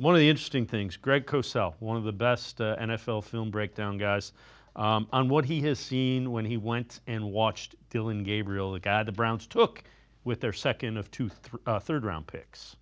One of the interesting things, Greg Cosell, one of the best NFL film breakdown guys, on what he has seen when he went and watched Dillon Gabriel, the guy the Browns took with their second of two third-round picks.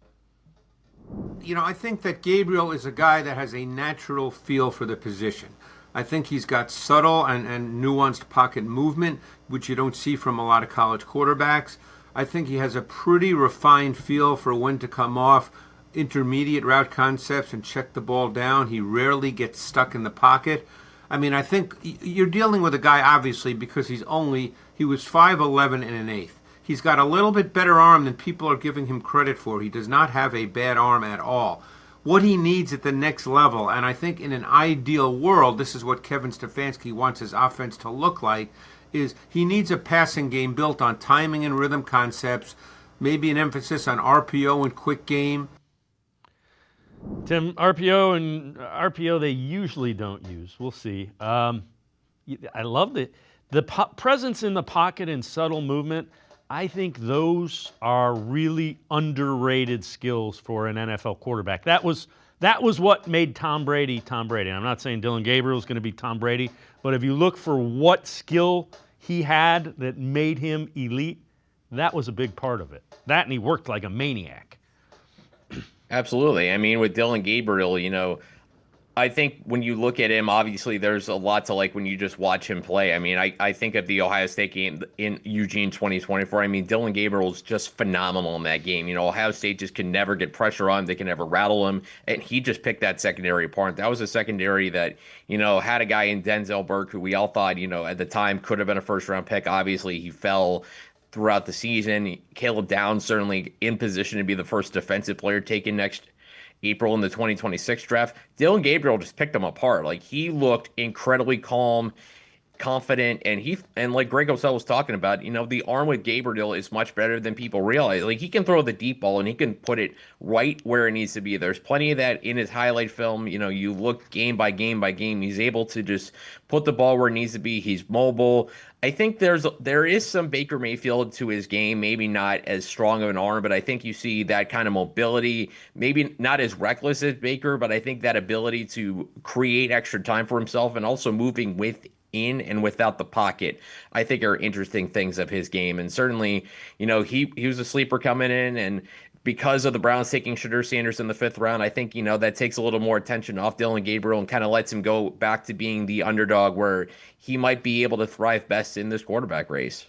I think that Gabriel is a guy that has a natural feel for the position. I think he's got subtle and nuanced pocket movement, which you don't see from a lot of college quarterbacks. I think he has a pretty refined feel for when to come off intermediate route concepts and check the ball down. He rarely gets stuck in the pocket. I mean, I think you're dealing with a guy, obviously, because he was 5'11" and an eighth. He's got a little bit better arm than people are giving him credit for. He does not have a bad arm at all. What he needs at the next level, and I think in an ideal world, this is what Kevin Stefanski wants his offense to look like, is he needs a passing game built on timing and rhythm concepts, maybe an emphasis on RPO and quick game. Tim, RPO they usually don't use. We'll see. I love the presence in the pocket and subtle movement. I think those are really underrated skills for an NFL quarterback. That was what made Tom Brady Tom Brady. And I'm not saying Dillon Gabriel is going to be Tom Brady, but if you look for what skill he had that made him elite, that was a big part of it. That, and he worked like a maniac. Absolutely. I mean, with Dillon Gabriel, I think when you look at him, obviously there's a lot to like when you just watch him play. I mean, I think of the Ohio State game in Eugene 2024. I mean, Dillon Gabriel is just phenomenal in that game. Ohio State just can never get pressure on him. They can never rattle him. And he just picked that secondary apart. That was a secondary that, had a guy in Denzel Burke who we all thought, at the time could have been a first-round pick. Obviously, he fell throughout the season. Caleb Downs certainly in position to be the first defensive player taken next April in the 2026 draft. Dillon Gabriel just picked him apart. Like, he looked incredibly calm, confident, and like Greg Cosell was talking about, the arm with Gabriel is much better than people realize. Like, he can throw the deep ball and he can put it right where it needs to be. There's plenty of that in his highlight film. You look game by game by game, he's able to just put the ball where it needs to be. He's mobile. I think there is some Baker Mayfield to his game, maybe not as strong of an arm, but I think you see that kind of mobility, maybe not as reckless as Baker, but I think that ability to create extra time for himself and also moving within and without the pocket, I think are interesting things of his game. And certainly, he was a sleeper coming in, and because of the Browns taking Shadur Sanders in the 5th round, I think, that takes a little more attention off Dillon Gabriel and kind of lets him go back to being the underdog where he might be able to thrive best in this quarterback race.